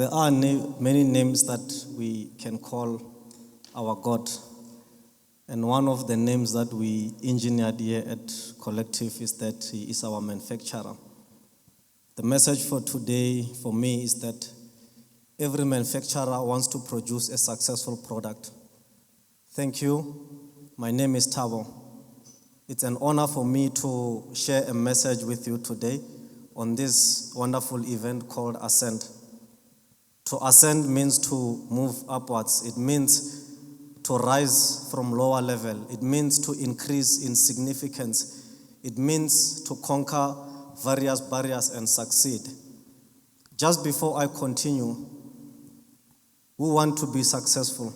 There are many names that we can call our God. And one of the names that we engineered here at Collective is that He is our manufacturer. The message for today for me is that every manufacturer wants to produce a successful product. Thank you. My name is Thabo. It's an honor for me to share a message with you today on this wonderful event called Ascend. To ascend means to move upwards. It means to rise from lower level. It means to increase in significance. It means to conquer various barriers and succeed. Just before I continue, who want to be successful?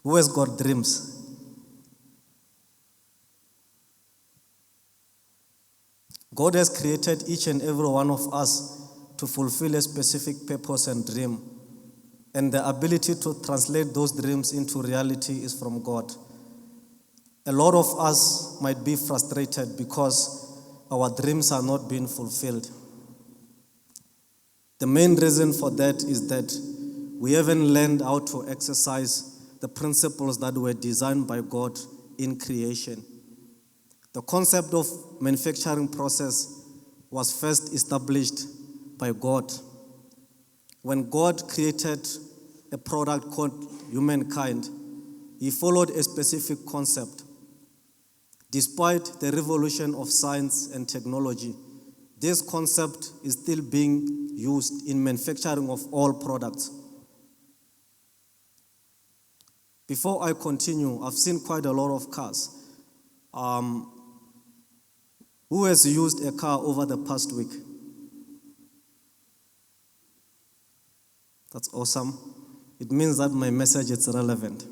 Who has got dreams? God has created each and every one of us to fulfill a specific purpose and dream. And the ability to translate those dreams into reality is from God. A lot of us might be frustrated because our dreams are not being fulfilled. The main reason for that is that we haven't learned how to exercise the principles that were designed by God in creation. The concept of manufacturing process was first established by God. When God created a product called humankind, He followed a specific concept. Despite the revolution of science and technology, this concept is still being used in manufacturing of all products. Before I continue, I've seen quite a lot of cars. Who has used a car over the past week? That's awesome. It means that my message is relevant.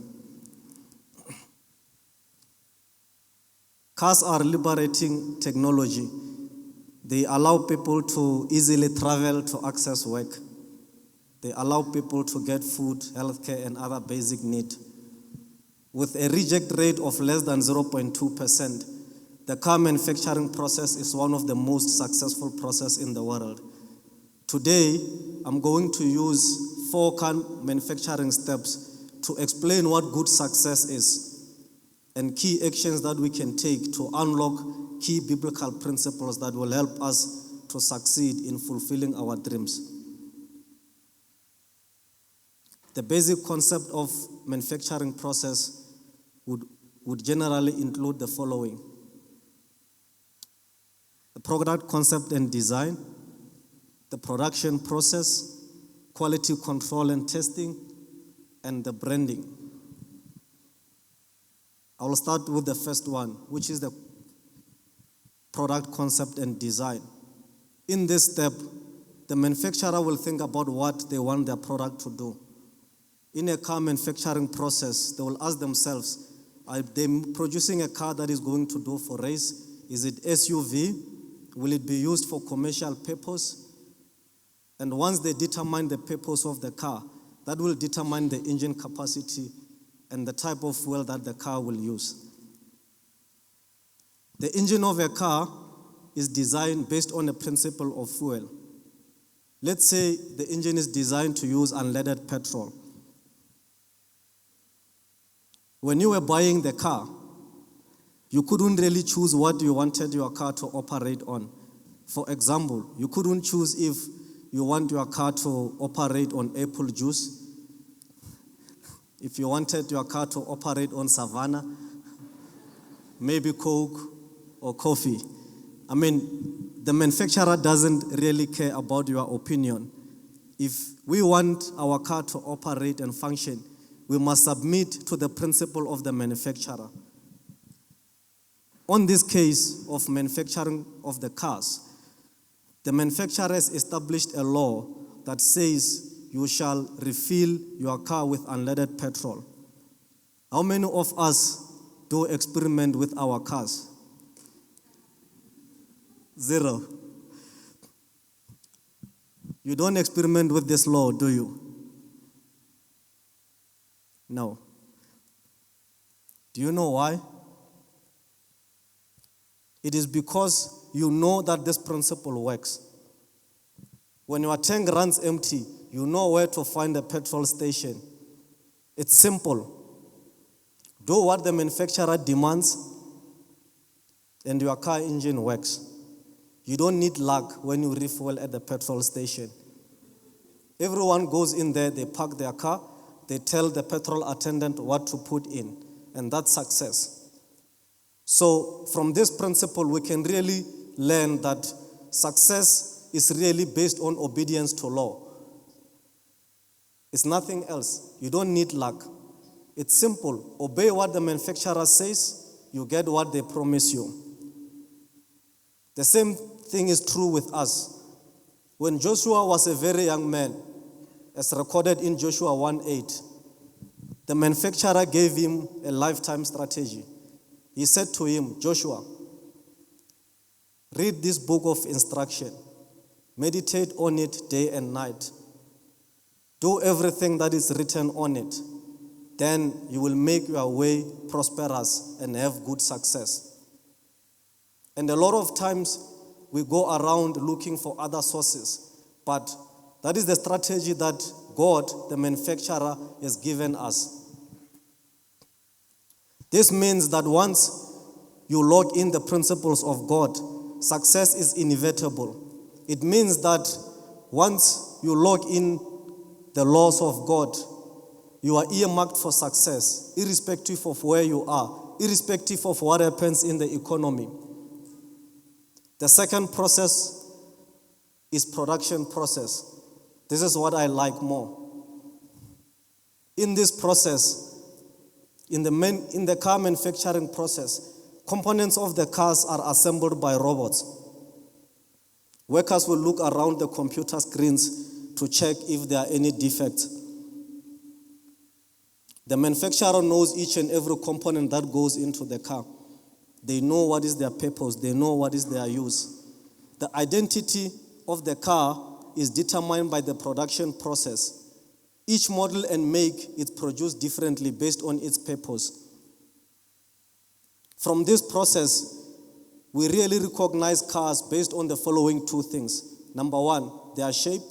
Cars are liberating technology. They allow people to easily travel to access work. They allow people to get food, healthcare, and other basic needs. With a reject rate of less than 0.2%, the car manufacturing process is one of the most successful processes in the world. Today, I'm going to use 4 car manufacturing steps to explain what good success is and key actions that we can take to unlock key biblical principles that will help us to succeed in fulfilling our dreams. The basic concept of manufacturing process would generally include the following: the product concept and design, the production process, quality control and testing, and the branding. I will start with the first one, which is the product concept and design. In this step, the manufacturer will think about what they want their product to do. In a car manufacturing process, they will ask themselves, are they producing a car that is going to do for race? Is it SUV? Will it be used for commercial purpose? And once they determine the purpose of the car, that will determine the engine capacity and the type of fuel that the car will use. The engine of a car is designed based on a principle of fuel. Let's say the engine is designed to use unleaded petrol. When you were buying the car, you couldn't really choose what you wanted your car to operate on. For example, you couldn't choose if you want your car to operate on apple juice, if you wanted your car to operate on Savannah, maybe Coke or coffee. I mean, the manufacturer doesn't really care about your opinion. If we want our car to operate and function, we must submit to the principle of the manufacturer. On this case of manufacturing of the cars, the manufacturer has established a law that says you shall refill your car with unleaded petrol. How many of us do experiment with our cars? 0. You don't experiment with this law, do you? No. Do you know why? It is because you know that this principle works. When your tank runs empty, you know where to find a petrol station. It's simple. Do what the manufacturer demands, and your car engine works. You don't need luck when you refuel at the petrol station. Everyone goes in there, they park their car, they tell the petrol attendant what to put in, and that's success. So from this principle, we can really learn that success is really based on obedience to law. It's nothing else. You don't need luck. It's simple. Obey what the manufacturer says, you get what they promise you. The same thing is true with us. When Joshua was a very young man, as recorded in Joshua 1:8, the manufacturer gave him a lifetime strategy. He said to him, Joshua, read this book of instruction. Meditate on it day and night. Do everything that is written on it. Then you will make your way prosperous and have good success. And a lot of times we go around looking for other sources, but that is the strategy that God, the manufacturer, has given us. This means that once you log in the principles of God, success is inevitable. It means that once you log in the laws of God, you are earmarked for success, irrespective of where you are, irrespective of what happens in the economy. The second process is production process. This is what I like more. In this process, in the car manufacturing process, components of the cars are assembled by robots. Workers will look around the computer screens to check if there are any defects. The manufacturer knows each and every component that goes into the car. They know what is their purpose. They know what is their use. The identity of the car is determined by the production process. Each model and make is produced differently based on its purpose. From this process, we really recognize cars based on the following two things. Number one, their shape.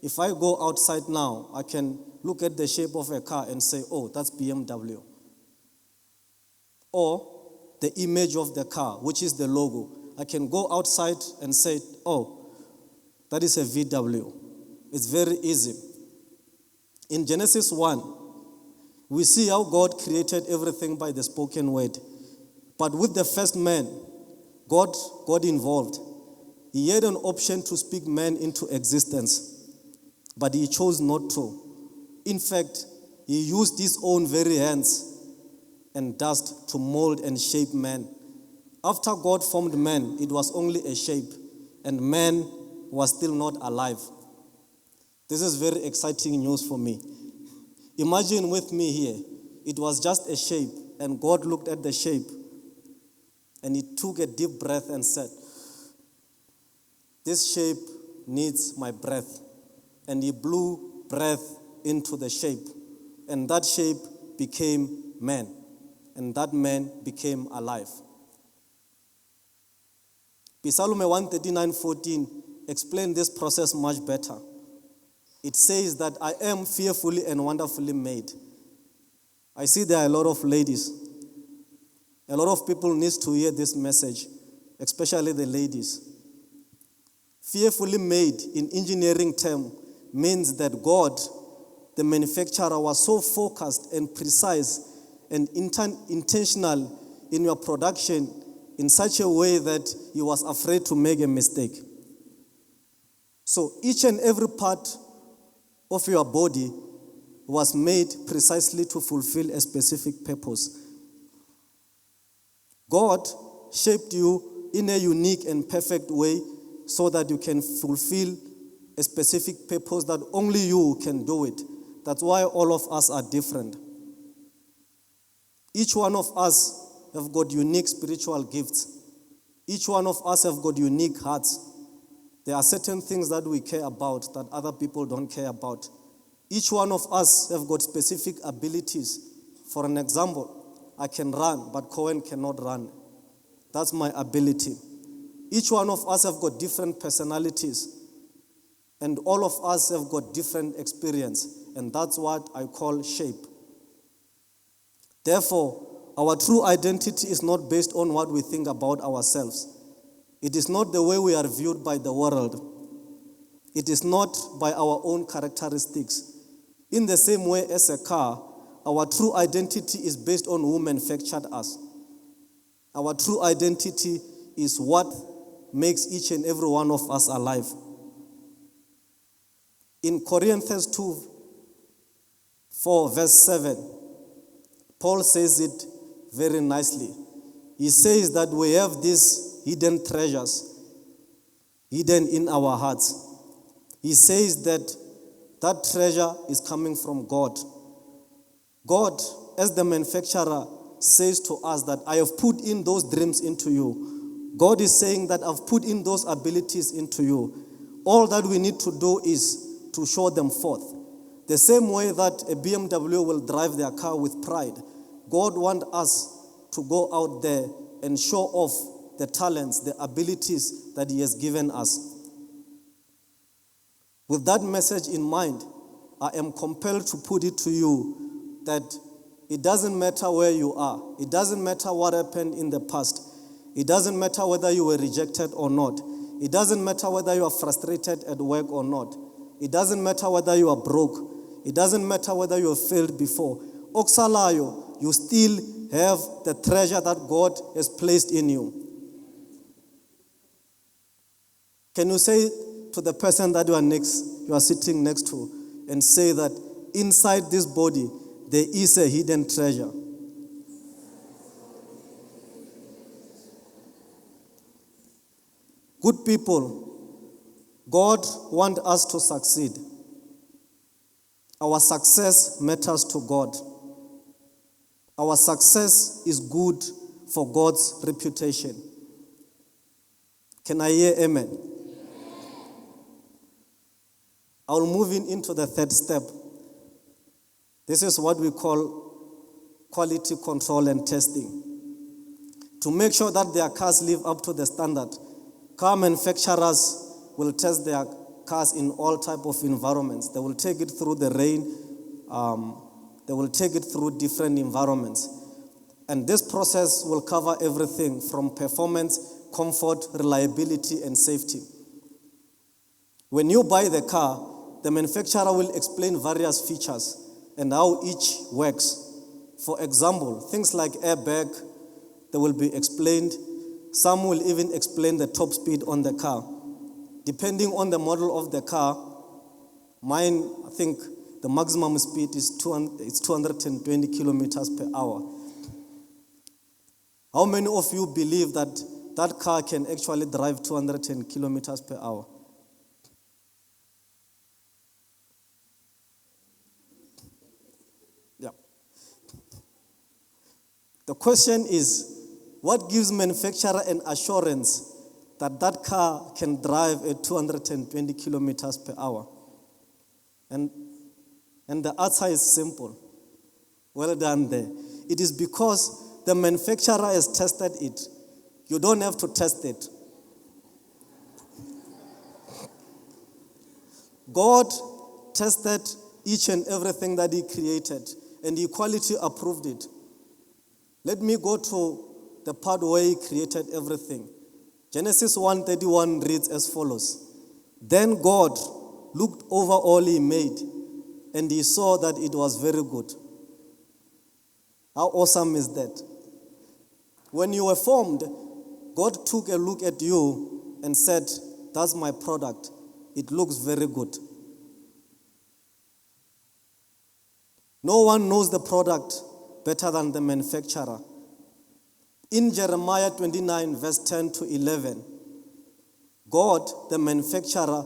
If I go outside now, I can look at the shape of a car and say, oh, that's BMW. Or the image of the car, which is the logo. I can go outside and say, oh, that is a VW. It's very easy. In Genesis 1, we see how God created everything by the spoken word. But with the first man, God got involved. He had an option to speak man into existence, but he chose not to. In fact, he used his own very hands and dust to mold and shape man. After God formed man, it was only a shape, and man was still not alive. This is very exciting news for me. Imagine with me here, it was just a shape, and God looked at the shape, and he took a deep breath and said, this shape needs my breath. And he blew breath into the shape, and that shape became man, and that man became alive. Psalm 139:14 explains this process much better. It says that I am fearfully and wonderfully made. I see there are a lot of ladies. A lot of people need to hear this message, especially the ladies. Fearfully made in engineering term means that God, the manufacturer, was so focused and precise and intentional in your production in such a way that he was afraid to make a mistake. So each and every part of your body was made precisely to fulfill a specific purpose. God shaped you in a unique and perfect way so that you can fulfill a specific purpose that only you can do it. That's why all of us are different. Each one of us have got unique spiritual gifts. Each one of us have got unique hearts. There are certain things that we care about that other people don't care about. Each one of us have got specific abilities. For an example, I can run, but Cohen cannot run. That's my ability. Each one of us have got different personalities, and all of us have got different experience, and that's what I call shape. Therefore, our true identity is not based on what we think about ourselves. It is not the way we are viewed by the world. It is not by our own characteristics. In the same way as a car, our true identity is based on who manufactured us. Our true identity is what makes each and every one of us alive. In Corinthians 2:4, verse 7, Paul says it very nicely. He says that we have these hidden treasures hidden in our hearts. He says that that treasure is coming from God. God, as the manufacturer, says to us that I have put in those dreams into you. God is saying that I've put in those abilities into you. All that we need to do is to show them forth. The same way that a BMW will drive their car with pride, God wants us to go out there and show off the talents, the abilities that He has given us. With that message in mind, I am compelled to put it to you that it doesn't matter where you are. It doesn't matter what happened in the past. It doesn't matter whether you were rejected or not. It doesn't matter whether you are frustrated at work or not. It doesn't matter whether you are broke. It doesn't matter whether you have failed before. Oksalayo, you still have the treasure that God has placed in you. Can you say to the person that you are sitting next to, and say that inside this body there is a hidden treasure? Good people, God wants us to succeed. Our success matters to God. Our success is good for God's reputation. Can I hear amen? I'll move into the third step. This is what we call quality control and testing. To make sure that their cars live up to the standard, car manufacturers will test their cars in all type of environments. They will take it through the rain. They will take it through different environments. And this process will cover everything from performance, comfort, reliability, and safety. When you buy the car, the manufacturer will explain various features and how each works. For example, things like airbag, they will be explained. Some will even explain the top speed on the car. Depending on the model of the car, mine, I think the maximum speed is 220 kilometers per hour. How many of you believe that that car can actually drive 210 kilometers per hour? Yeah. The question is, what gives manufacturer an assurance that that car can drive at 220 kilometers per hour? And the answer is simple. Well done there. It is because the manufacturer has tested it. You don't have to test it. God tested each and everything that He created, and He quality approved it. Let me go to the part where He created everything. Genesis 1:31 reads as follows. Then God looked over all He made, and He saw that it was very good. How awesome is that? When you were formed, God took a look at you and said, that's my product. It looks very good. No one knows the product better than the manufacturer. In Jeremiah 29, verse 10 to 11, God, the manufacturer,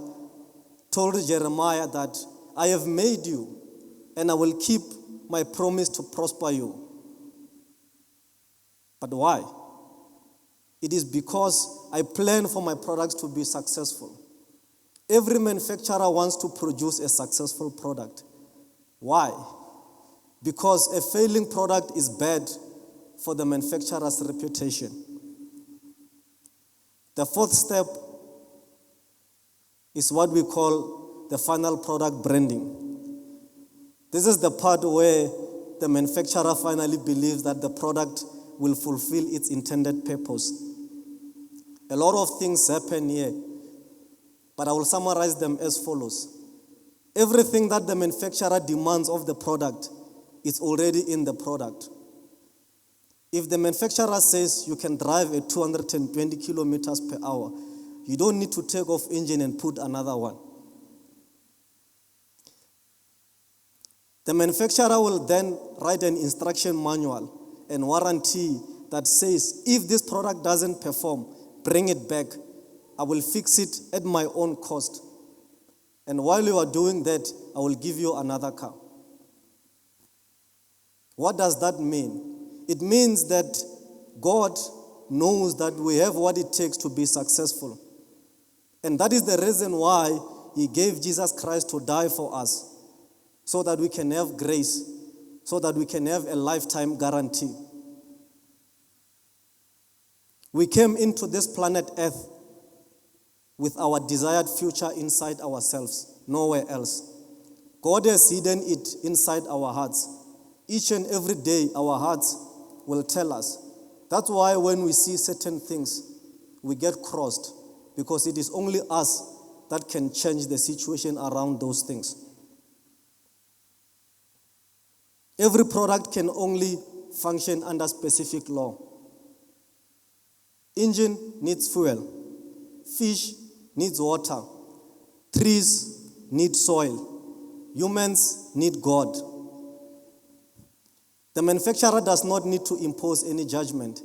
told Jeremiah that I have made you and I will keep my promise to prosper you. But why? It is because I plan for my products to be successful. Every manufacturer wants to produce a successful product. Why? Because a failing product is bad for the manufacturer's reputation. The fourth step is what we call the final product branding. This is the part where the manufacturer finally believes that the product will fulfill its intended purpose. A lot of things happen here, but I will summarize them as follows. Everything that the manufacturer demands of the product is already in the product. If the manufacturer says you can drive at 220 kilometers per hour, you don't need to take off engine and put another one. The manufacturer will then write an instruction manual and warranty that says, if this product doesn't perform, bring it back. I will fix it at my own cost. And while you are doing that, I will give you another car. What does that mean? It means that God knows that we have what it takes to be successful. And that is the reason why He gave Jesus Christ to die for us, so that we can have grace, so that we can have a lifetime guarantee. We came into this planet Earth with our desired future inside ourselves, nowhere else. God has hidden it inside our hearts. Each and every day, our hearts will tell us. That's why when we see certain things, we get crossed, because it is only us that can change the situation around those things. Every product can only function under specific law. Engine needs fuel. Fish needs water. Trees need soil. Humans need God. The manufacturer does not need to impose any judgment.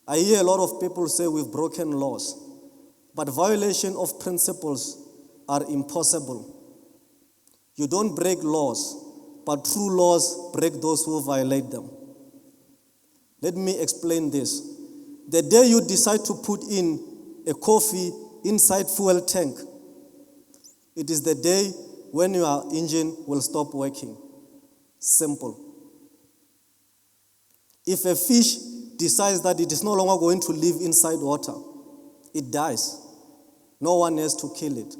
I hear a lot of people say we've broken laws, but violation of principles are impossible. You don't break laws, but true laws break those who violate them. Let me explain this. The day you decide to put in a coffee inside fuel tank, it is the day when your engine will stop working. Simple. If a fish decides that it is no longer going to live inside water, it dies. No one has to kill it.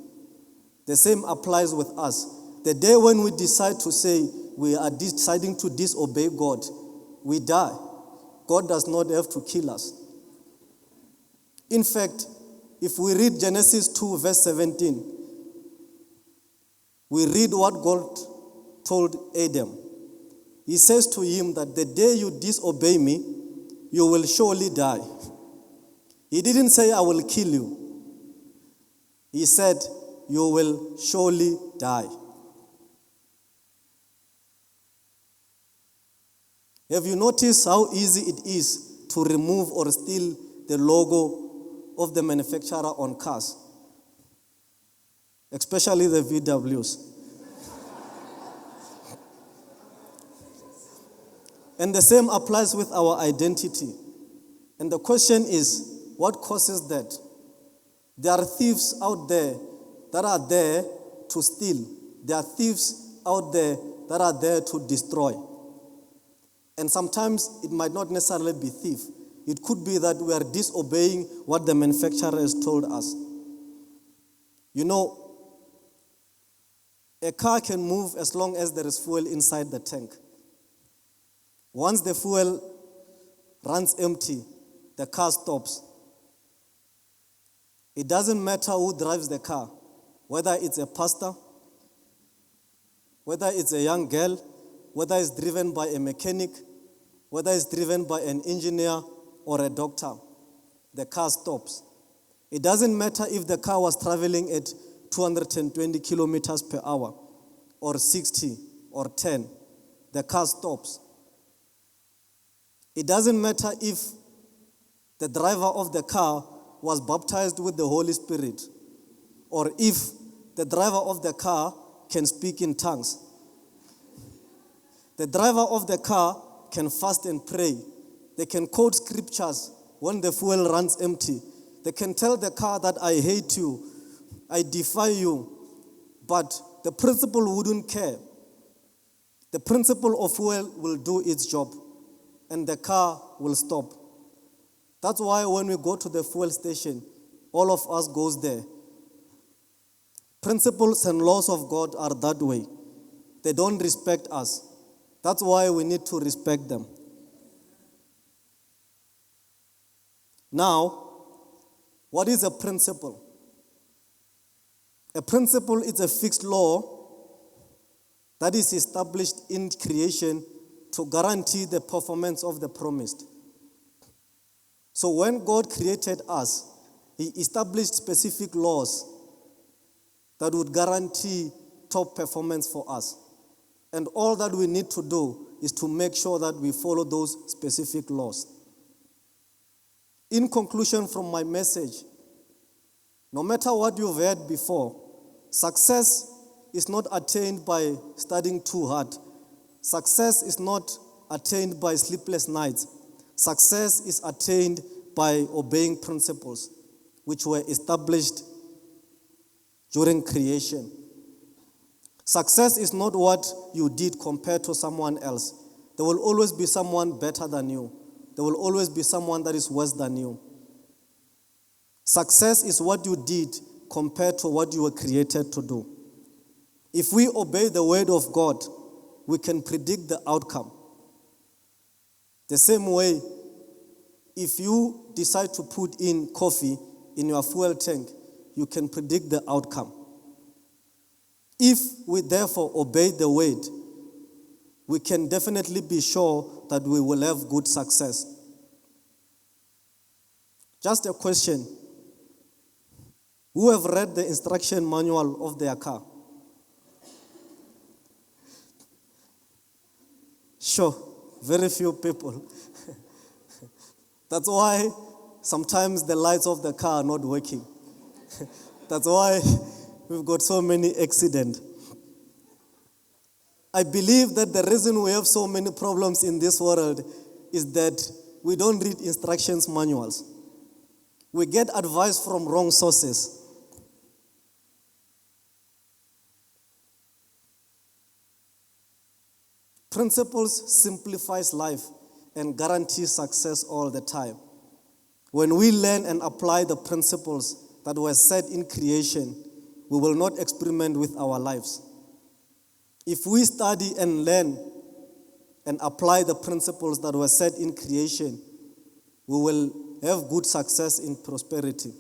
The same applies with us. The day when we decide to say we are deciding to disobey God, we die. God does not have to kill us. In fact, if we read Genesis 2 verse 17, we read what God told Adam. He says to him that the day you disobey me, you will surely die. He didn't say, I will kill you. He said, you will surely die. Have you noticed how easy it is to remove or steal the logo of the manufacturer on cars? Especially the VWs. And the same applies with our identity. And the question is, what causes that? There are thieves out there that are there to steal. There are thieves out there that are there to destroy. And sometimes it might not necessarily be thief. It could be that we are disobeying what the manufacturer has told us. You know, a car can move as long as there is fuel inside the tank. Once the fuel runs empty, the car stops. It doesn't matter who drives the car, whether it's a pastor, whether it's a young girl, whether it's driven by a mechanic, whether it's driven by an engineer or a doctor, the car stops. It doesn't matter if the car was traveling at 220 kilometers per hour or 60 or 10, the car stops. It doesn't matter if the driver of the car was baptized with the Holy Spirit or if the driver of the car can speak in tongues. The driver of the car can fast and pray. They can quote scriptures when the fuel runs empty. They can tell the car that I hate you, I defy you, but the principle wouldn't care. The principle of fuel will do its job, and the car will stop. That's why when we go to the fuel station, All of us goes there. Principles and laws of God are that way. They don't respect us. That's why we need to respect them. Now, what is a principle? A principle is a fixed law that is established in creation to guarantee the performance of the promised. So when God created us, He established specific laws that would guarantee top performance for us. And all that we need to do is to make sure that we follow those specific laws. In conclusion from my message, no matter what you've heard before, success is not attained by studying too hard. Success is not attained by sleepless nights. Success is attained by obeying principles which were established during creation. Success is not what you did compared to someone else. There will always be someone better than you. There will always be someone that is worse than you. Success is what you did compared to what you were created to do. If we obey the word of God, we can predict the outcome. The same way, if you decide to put in coffee in your fuel tank, you can predict the outcome. If we therefore obey the word, we can definitely be sure that we will have good success. Just a question. Who have read the instruction manual of their car? Sure, very few people. That's why sometimes the lights of the car are not working. That's why we've got so many accidents. I believe that the reason we have so many problems in this world is that we don't read instructions manuals. We get advice from wrong sources. Principles simplifies life and guarantees success all the time. When we learn and apply the principles that were set in creation, we will not experiment with our lives. If we study and learn and apply the principles that were set in creation, we will have good success in prosperity.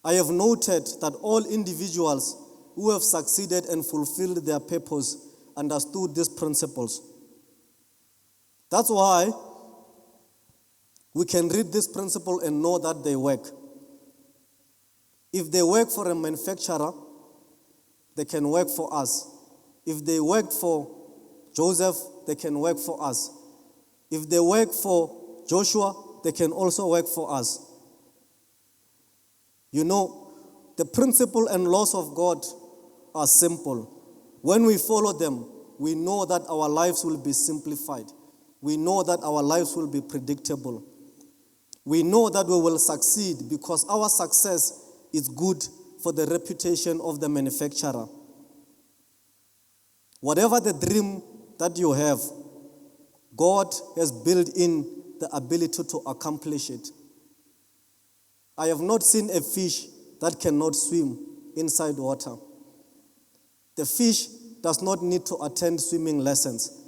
I have noted that all individuals who have succeeded and fulfilled their purpose understood these principles. That's why we can read this principle and know that they work. If they work for a manufacturer, they can work for us. If they work for Joseph, they can work for us. If they work for Joshua, they can also work for us. You know, the principle and laws of God are simple. When we follow them, we know that our lives will be simplified. We know that our lives will be predictable. We know that we will succeed because our success is good for the reputation of the manufacturer. Whatever the dream that you have, God has built in the ability to accomplish it. I have not seen a fish that cannot swim inside water. The fish does not need to attend swimming lessons.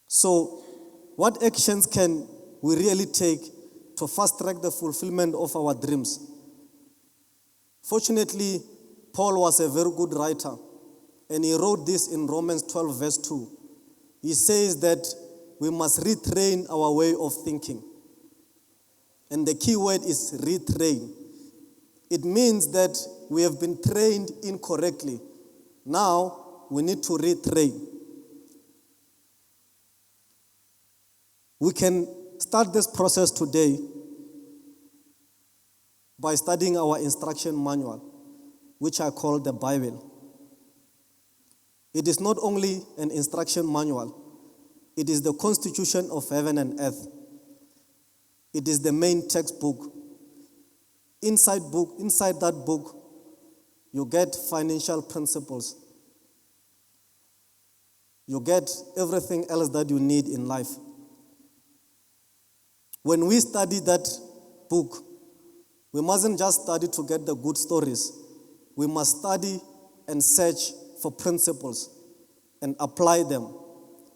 So, what actions can we really take to fast-track the fulfillment of our dreams? Fortunately, Paul was a very good writer, and he wrote this in Romans 12, verse 2. He says that we must retrain our way of thinking. And the key word is retrain. It means that we have been trained incorrectly. Now, we need to retrain. We can start this process today by studying our instruction manual, which I call the Bible. It is not only an instruction manual, it is the constitution of heaven and earth. It is the main textbook. Inside that book, you get financial principles. You get everything else that you need in life. When we study that book. We mustn't just study to get the good stories. We must study and search for principles and apply them,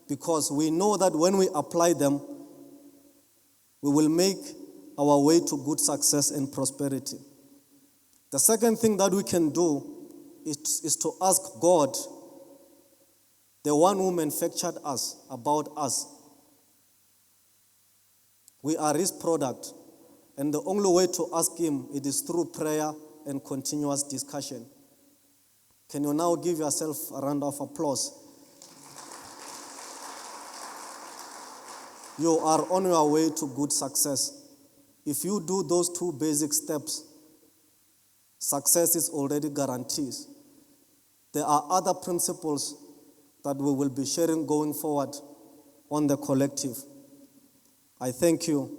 because we know that when we apply them, we will make our way to good success and prosperity. The second thing that we can do is to ask God, the one who manufactured us, about us. We are His product, and the only way to ask Him, it is through prayer and continuous discussion. Can you now give yourself a round of applause? You are on your way to good success. If you do those two basic steps, success is already guaranteed. There are other principles that we will be sharing going forward on the collective. I thank you.